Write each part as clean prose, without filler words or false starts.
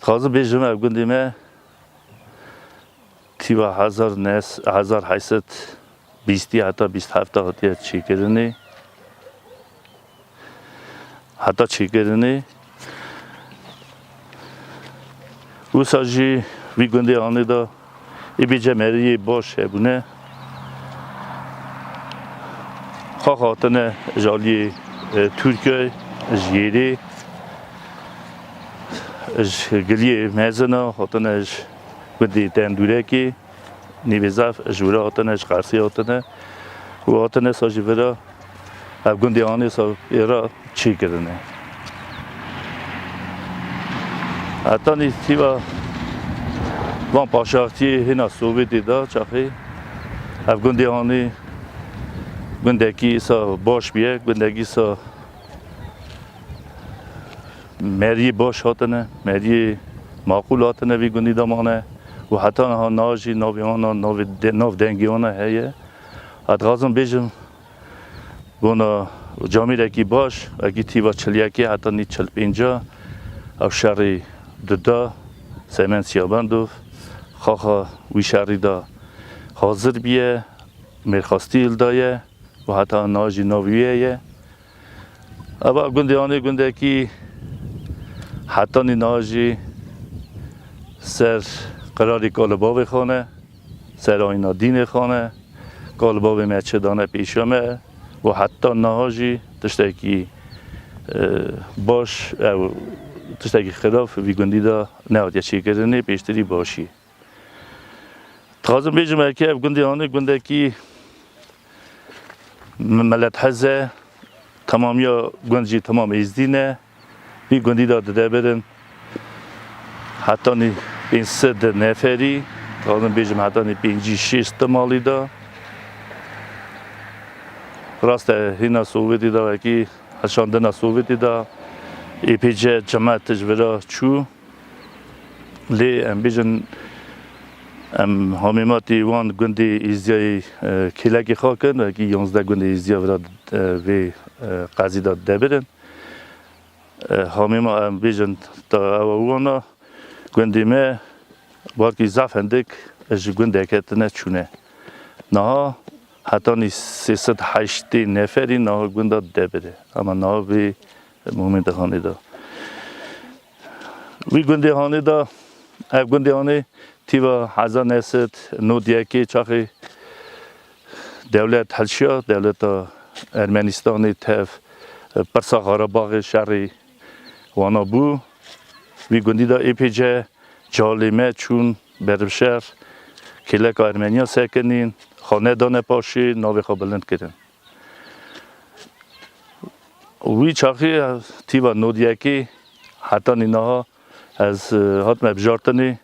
خواهد بیشتر افغانی ما تیوا 1820 حتی 27 هاتی چی کردنی حتی چی کردنی او سازی ویگندی آنی دا ای بیجه مری باشه بونه خواهاتنه جالی ترکیه جیری گلی مزنا خاطرش بدی تندوره کی نیوزاف جورا خاطرش قرصی خاطره و خاطره سازی برا افغانی آنی سا ایرا چی کردنه حتی نیستی با وان پاشاختی هینا سوویتی دا چاخی افغانی آنی گندگی سا باش بیه گندگی سا مری باش هاتنه مری معقول هاتنه وی گندی دامانه و حتی ها ناجی نویانا نو دنگیانا هیه حتی غازم بیشم بونا جامعه رکی باش اگه تیوا چلیکی حتی نی چل پینجا او شهری ددا سیمن سیابندو خواه وی شهری دا حاضر بیه مرخاستی الدایه و حتی ناجی نویه اما گندیانی گندگی حتی ناجی سر قراری کالباب خانه سر آینا دین خانه کالباب میچه دانه پیشمه و حتی ناجی تشتکی باش تشتکی خلاف ویگندی دا نه چی کردنی پیشتری باشی تازم بیشتر که گندیانی گندگی ملت حزه تمامیا گنجی تمام ازدینه بی گندی داده برن حتی نی این سد نفری تازم بیشتر حتی نی پنجی شیست مالی دا راست هینا سوویتی دا وکی هشاندن سوویتی دا ای پیچه جماعت تجورا چو لی ام بیشتر ام همیماتی وان گندی ایزیای کلاکی خاکن و کی 11 گندی ایزیا وراد وی قاضی داد دبرن همیما ام بیشتر تا وانا گندی ما باقی زافندک از گنده کتنه چونه نه حتی نی 308 نفری نه گنده دبره اما نه وی مومنت خانی دا وی گندی خانی دا اف گندی خانی تیوا 1991 چاخی دولت حلشیا دولت ارمنستانی تف پرسا قره‌باغ شهری وانا بو وی گندی دا ایپیجه جالمه چون بربشر کلک ارمنیا سکنین خانه دانه پاشی ناوی خوابلند کردن وی چاخی تیوا نودیکی حتی نینا از حتم بجارتنی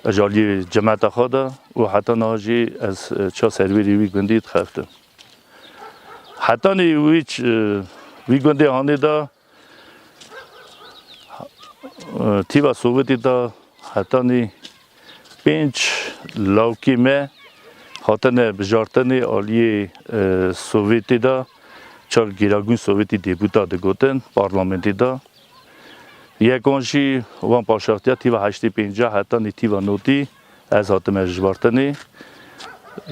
اجالی جماعت خدا و حتی ناجی از چه سرویری وی گندی خفتن حتی نی وی گندی آنی دا تیوا سوویتی دا حتی نی 5 لاوکی me hatene bijarteni aliye Sovyeti da çar giragun Sovyeti deputat de goten parlamenti da yekonji van paşaxtiya tiva 85 hatta nitiva noti az hateme jvarteni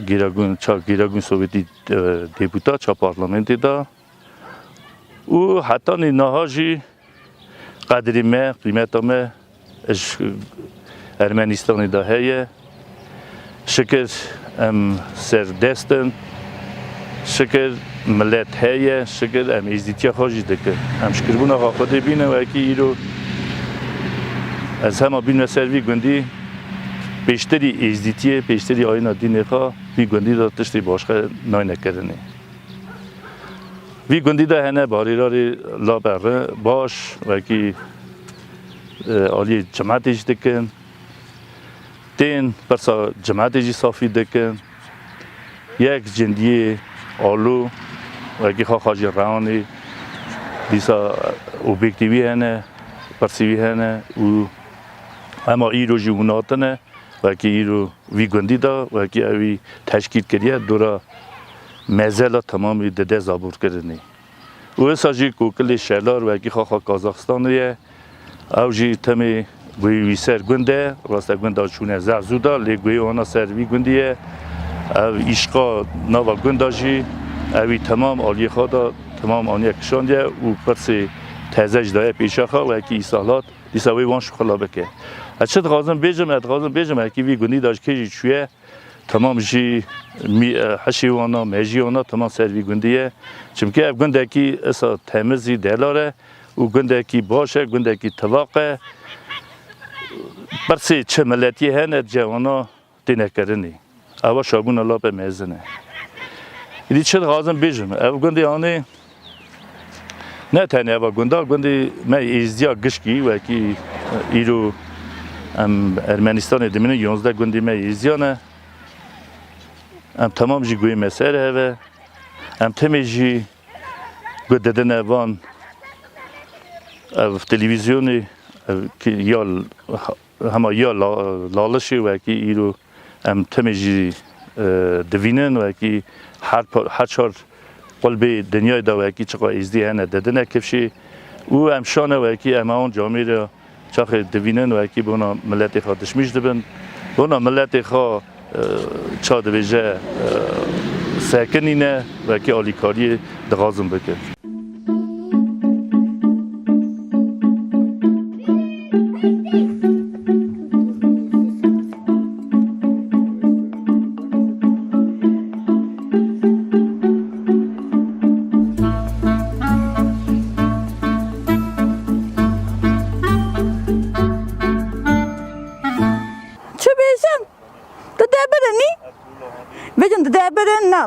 giragun Sovyeti deputat çar parlamenti da u hatta ni nahaji qadrime kıymetame Ermenistan'ı da heye şükür serdestin şükür millet heye şükür izditiya hoji dike şükür buna hafade bine ve ki iro az hema bin servi gündi peşteri izditiye peşteri ayna dineka bir gündi da tıştı başka nayne kedeni bir gündi de hene barirari la berre baş ve ki ali cemaat izdikin تین پرسا جماعتی صافی دکن یک جندی آلو و کی خواهی رانی دیسا اوبیکتیوی هنه پرسیوی هنه و اما ایرو جوناتنه و کی ایرو ویگندی دا و کی اوی تشکیل کردیه دورا مزلا تمامی دده زابور کردنی و سازی کوکلی شلار و کی خواه کازاخستانیه اوجی تمی گوی سر گنده راسته گنده چونه زعزودا لگوی آنا سر وی گندیه او ایشقا نوا گنداجی اوی تمام آلی خدا تمام آنیا کشاندیه و پرسی تازج دایه پیشا خواه و اکی ایسالات دیساوی وان شخلا بکه اچه دغازم بیجم اکی وی گندی داج که جی چویه تمام جی حشی وانا مجی وانا تمام سر وی گندیه چمکه اف گنده اکی اصا تمیزی دلاره و گنده اکی باشه گنده اکی طواقه برسی چه ملتی هنه جوانا دینه کرنی اوا شاگون الله به میزنه ایدی چه غازم بیجم او گندی آنه نه تنها اوا گندی ما ایزدیا گشکی و کی ایرو ارمنستان دمینه 11 گندی ما ایزیانه تمام جی گوی مسیر هوا تمی جی گود دادن وان في تلفزيوني يا هما يا لالشي وكي إيرو تمجي دوینن وكي هر شار قلبي دنیای دا وكي چقا ازدی هنه دادنه کفشی و شانه وكي اون جامعه را چاخ دوینن وكي بونا ملت خواه دشمیش دبن بونا ملت خواه چا دویجه ساکنینه وكي آلیکاری دغازم بکن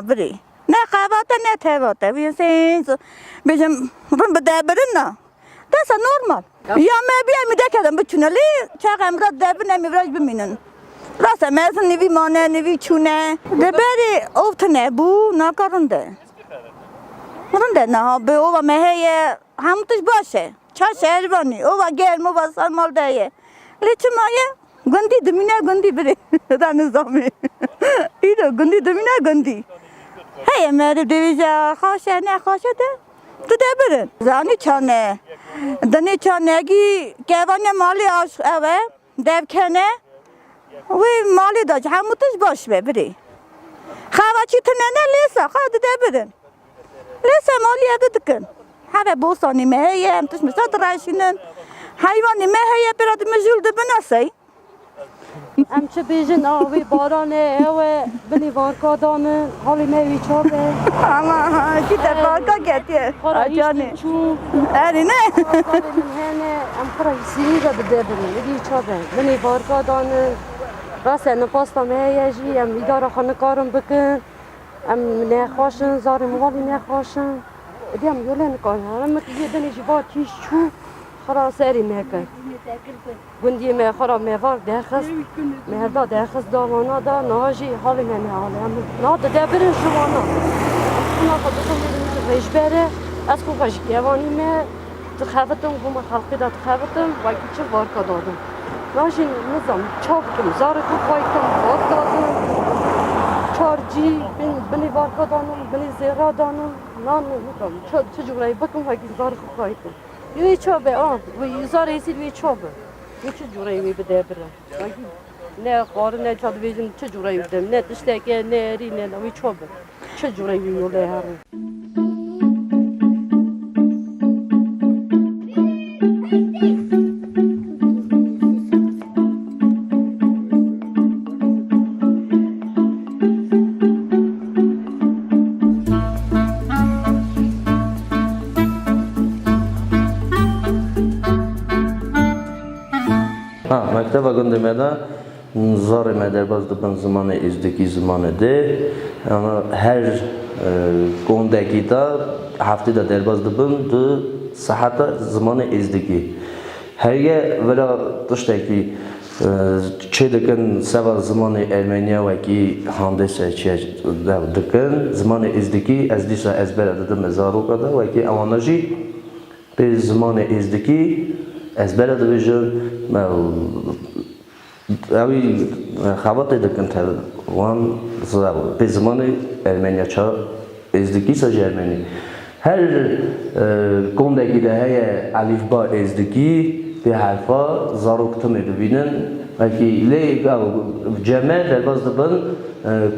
بری نه خواهد نه تهوات ویسینز بیشم رم بدبرن نه دست نورمال یا من بیام میده کردم بچونلی چه امروز دبر نمی‌راج بمینن راست مثلا نوی مانه نوی چونه دبری اوتنه بو نکارنده رنده نه به او و مهیه همتش باشه چه شهربانی او و گرم و سرمال دهیه لیچه مایه گندی دمینه گندی بری در نظامی ایرو گندی دمینه گندی هی مرد دویجا خواشه نه خواشه ده تو ده برن زانی چانه دنی چانه گی گوانه مالی عشق اوه دب کنه وی مالی داج هموتش باش بری خواهی تنه نه لیسا خواه ده برن لیسا مالی اده دکن همه بوسانی مهیه همتش مساد راشینن حیوانی مهیه براد مجول ده بناسی ام چه بیجن آوی بارانه اوه بنی وارکا دانه حالی میوی چابه اما کی در وارکا گتیه آجانه اری نه حالی من هنه ام خرای سیری را بده بنی چابه بنی وارکا دانه راسه نپاستا میه جی ام ایدارا خانه کارم بکن ام نخواشن زار موالی نخواشن ادی ام یوله نکارن هم مکیه بنی جبا چیش چو خرا سری میکن گندی می خراب میوار درخست مهردا درخست داوانا دا ناجی حالی منی حالی هم نه ده برن شوانا اونا خودتون بدونید ریش بره از خوب خشی گوانی می تخفتم گم خلقی دا تخفتم وکی چه وارکا دادم ناجی نظام چاپ کم زار خوب وای کم وارک دادم چارجی بنی وارکا دانم بنی زیرا دانم نه نظام چه جورایی بکم وکی زار خوب وای کم یوی چوبه آن وی زار ایسید وی چوبه چه جورایی وی بده برم نه قاره نه چاد ویژن چه جورایی بدم نه تشتکه نه ری نه وی چوبه چه جورایی وی یوله هرم مکتب گنده میده زار مدر باز دبن زمان ازدکی زمان ده هر گنده کی دا هفته دا در باز دبن دو ساعت زمان ازدکی هر یه ولی داشته کی چه دکن سوار زمان ارمنیا و کی هندسه چه دکن زمان ازدکی از دیسا از برد دم زارو کده و کی آوانجی به زمان ازدکی از برد ویژن اوی خوابت دکن تر وان به زمان ارمنیا چه ازدکی ساج ارمنی هر گنده کی ده های الف با ازدکی به حرفا زاروکتم ببینن وکی لی جمع در باز دبن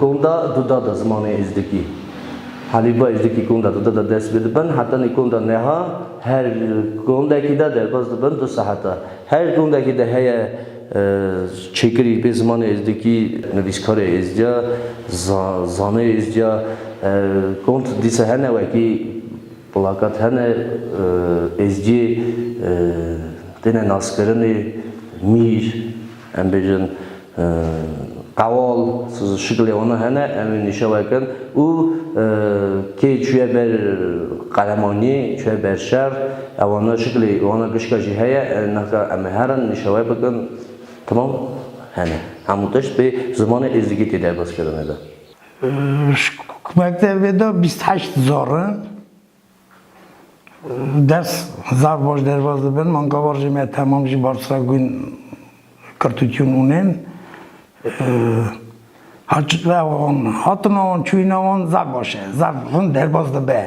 کندا دودا زمان ازدکی حالی با ازدکی کندا دودا دست بدبن حتی نکندا نها هر کندا کی در باز دبن 2 ساعته هر کندا کی ده هی چکری به زمان ازدکی نویسکار ازدیا زانه ازدیا کند دیسه هنه وکی پلاکات هنه ازدی دنه ناسکرنی میر ام بیشن قوال شکلی آنها هنه امین نشوه کن او که چوی بر قلمانی چوی بر شهر اونا شکلی اونا گشکاجی هیا نکه امهرن نشوه بکن تمام هنه همونتاش به زمان ازدگی در باز کردنه ده مکتبه دا 28 زارن درس زار باش در باز بن من گوارجی می تمام جی بارسا گون کرتوچون اونن هاتنون چوینون زار باشه زار در باز به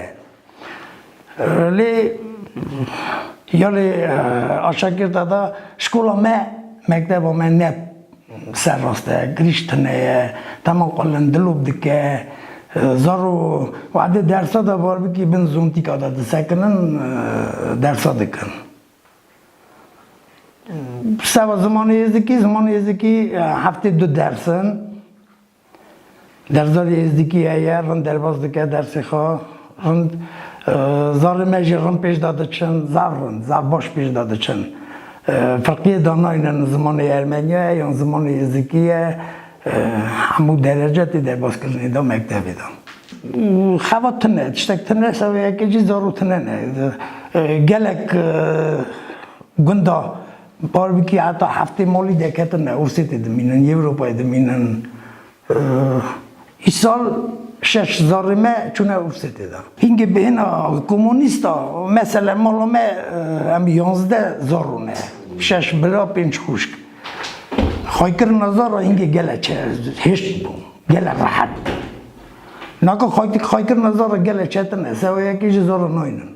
لی یالی آشکر دادا شکولا مکتب و من نه سر راسته گریشتنه تمام قلن دلوب دکه زارو وعده درسا دا بار بکی بن زونتی که داده سکنن درسا دکن سوا زمان ازدکی هفته 2 درسن درزار ازدکی هیا رن درباز دکه درسی خواه رن زار مجی رن پیش داده چن زار باش پیش داده چن فرقی داناین زمان ارمنیه یا زمان ازدکیه همو درجاتی در باز کردنی دا مکتبی دا خواتنه تشتکتنه سوی یکی جی زاروتنه نه گلک گندا بار بکی حتی هفته مالی دکتنه ارسیتی دمینن یوروپای دمینن ای سال 6 زارمه چونه ارسیتی دا هنگی به اینا کمونیستا مثلا مالومه هم 11 زارونه 6 برا 5 خوشک خواهی کرد نظر اینگه گله چه هشت بون گله راحت ناکه خواهی کرد نظر گله چه تنه سوی یکیش زارو ناینن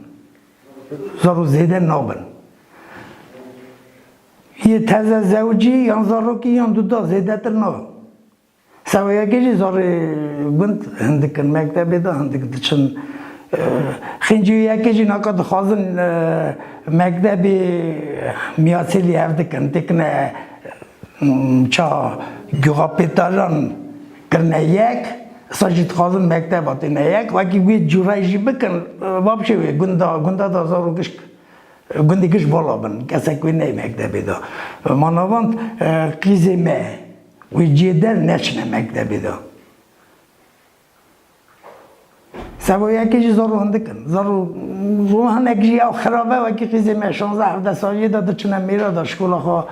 زارو زیده نابن یه تازه زوجی یا زارو که یا دوتا زیده تر نو سوی یکیش زارو بند هندکن مکتبی دا هندکن چون خینجی یکیش ناکه دخوازن مکتبی میاسیلی هفدکن تکنه چا گوهاپیتالان کرنه یک ساجد خازن مکتبات اینه یک وکی وی جورایجی بکن وابشه وی گنده دا زارو گندی کش بالا بن کسی کوی نی مکتبی دا منواند قیزی مه وی جیدر نشنه مکتبی دا سوی یکیش زارو هندکن زارو روحان اکجی او خرابه وکی قیزی مه 16-17 سالی دا چنه میره دا شکولا خواه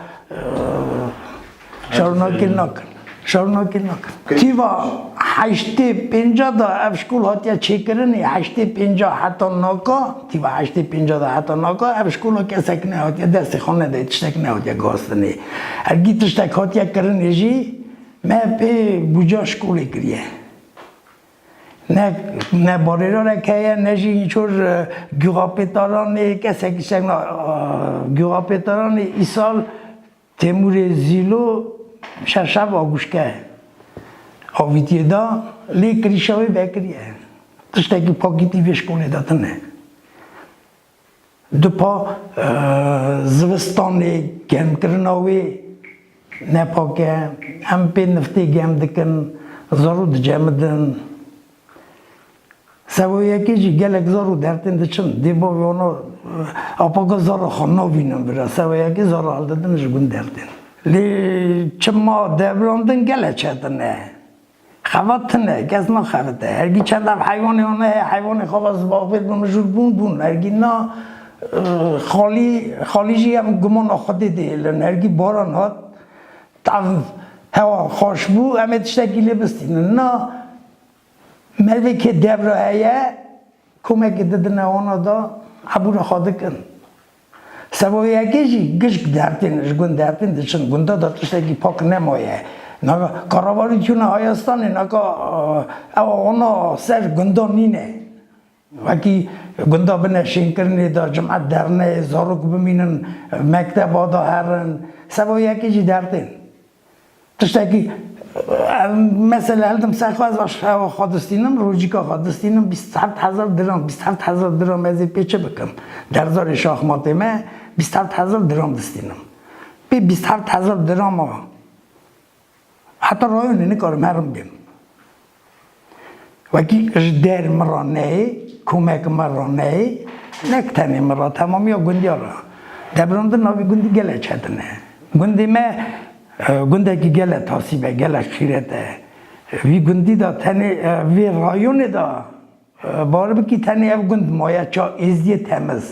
شارناکیل نکن تیوا 850 دا افشکول هاتیا چیکرنی 850 حتی ناکا تیوا 850 دا حتی ناکا افشکول ها کسک نه هاتیا دست خانه دا تشتک نه هاتیا گاستنی ارگی تشتک هاتیا کرنی جی من پی بوجا شکولی کریه نه باری را رکیه نه جی اینچور گوهاپیتارانی کسک نه گوهاپیتارانی ای سال تیمور زیلو شرشب آگوشکه آویتیه دا لی کریشاوی بکریه تشتاکی پاکیتی وشکونه داتنه دو پا زوستانی گرم کرناوی نپاکه هم پی نفتی گرم دکن زارو دجمدن سوی یکی جی گلک زارو درتن دچن دیباوی اونا اپاگا زارو خاناوینم برا سوی یکی زارو حال دادنش گون درتن لی چما دبراندن گله چهتنه خواتنه کس نا خواته هرگی چند هم حیوانی اونه حیوانی خواب از باقید بمجور بون هرگی نا خالی جی هم گمان آخوادی دیلن هرگی باران هات تاو هوا خوش بو همه تشتکی لبستین نا مروی که دبرا هیه کمکی دادنه اونا دا عبور خواده کن سبب یکیشی گشک درتینش گون درتین دچن گوندا داتشتگی پاک نمایه نگا کارواری چونه هایستانی نگا اونا سر گوندا نینه وکی گندا بنشین کرنی دا جمعت درنه زاروک بمینن مکتب آدا هرن سوا یکی جی دردین تشتاکی مثلا هلدم سخوا از آشخوا خادستینم روجیکا خادستینم 27,000 درام 27,000 درام از پیچه بکم درزار شاخمات ما 27,000 درام دستینم به 27,000 درام ها حتی رایون نکارم هرم بیم وکی جدر مرا نه کمک مرا نه نکتنی مرا تمامی ها گندی ها را دبرانده ناوی گندی گله چهتنه گندی ما گنده که گله تاسیبه گله خیرته وی گندی دا تنی وی رایون دا باره بکی تنی اف گند مایه چا ازدی تمز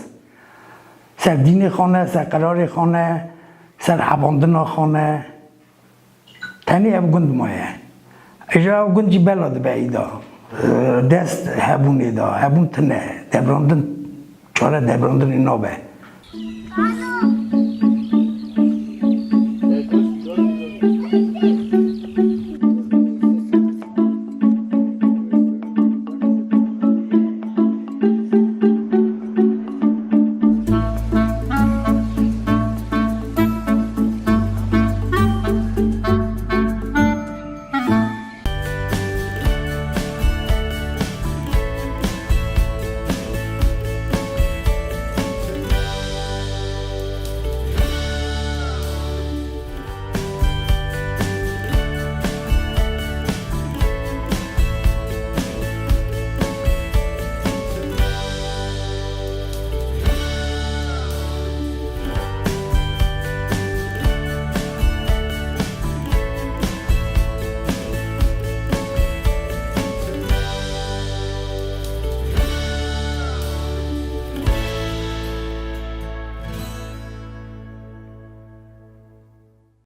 سر دین خانه سر قرار خانه سر حواندنا خانه تنی اف گند مایه اجا اف گندی بلاد به ایدا دست هبون ایدا هبون تنه دبراندن چاره دبراندن اینا به